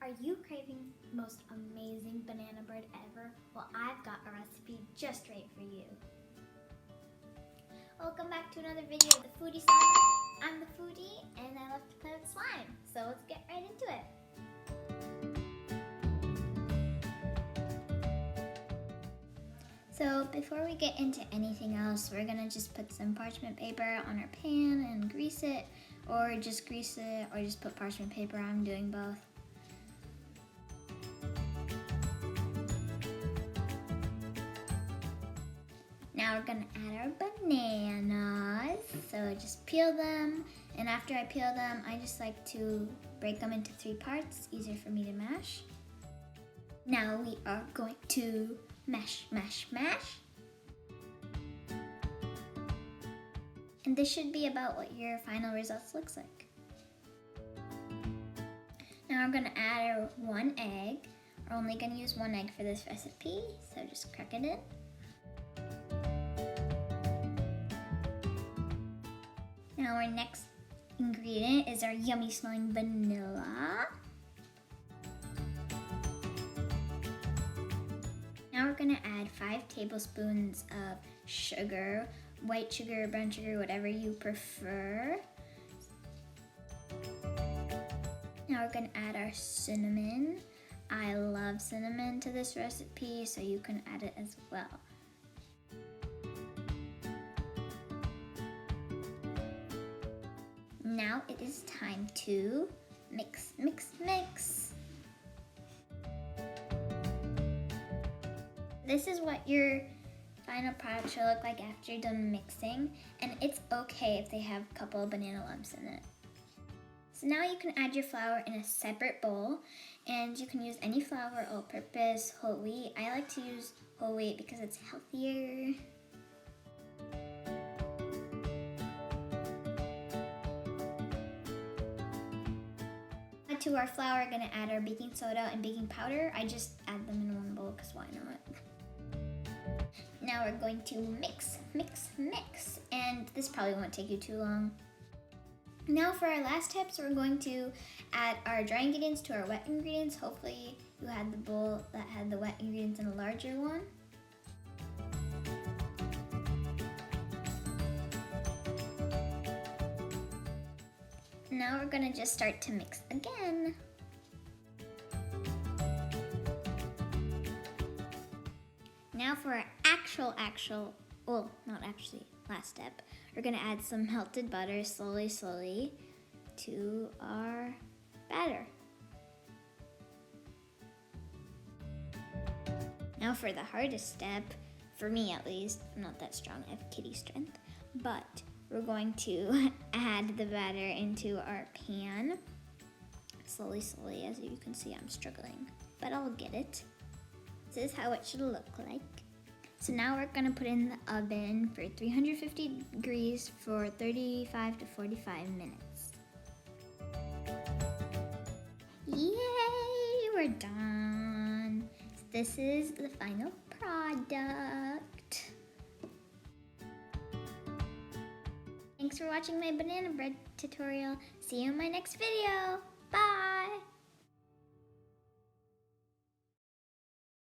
Are you craving the most amazing banana bread ever? Well, I've got a recipe just right for you. Welcome back to another video of the Foodie Summer. I'm the foodie and I love to play with slime. So let's get right into it. So before we get into anything else, we're gonna just put some parchment paper on our pan and grease it, or just grease it, or just put parchment paper. I'm doing both. Now we're gonna add our bananas. So I just peel them, and after I peel them, I just like to break them into 3 parts, easier for me to mash. Now we are going to mash, mash, mash. And this should be about what your final results looks like. Now we're gonna add our 1 egg. We're only gonna use 1 egg for this recipe, so just crack it in. Now our next ingredient is our yummy smelling vanilla. Now we're gonna add 5 tablespoons of sugar, white sugar, brown sugar, whatever you prefer. Now we're gonna add our cinnamon. I love cinnamon to this recipe, so you can add it as well. Now it is time to mix, mix, mix. This is what your final product should look like after you're done mixing, and it's okay if they have a couple of banana lumps in it. So now you can add your flour in a separate bowl, and you can use any flour, all-purpose, whole wheat. I like to use whole wheat because it's healthier. To our flour, we're gonna add our baking soda and baking powder. I just add them in one bowl because why not? Now we're going to mix, mix, mix, and this probably won't take you too long. Now for our last steps, we're going to add our dry ingredients to our wet ingredients. Hopefully you had the bowl that had the wet ingredients in a larger one. Now we're gonna just start to mix again. Now for our last step, we're gonna add some melted butter slowly to our batter. Now for the hardest step, for me at least, I'm not that strong, I have kitty strength, but we're going to add the batter into our pan. Slowly, as you can see, I'm struggling, but I'll get it. This is how it should look like. So now we're gonna put it in the oven for 350 degrees for 35 to 45 minutes. Yay, we're done. This is the final product. Thanks for watching my banana bread tutorial. See you in my next video. Bye!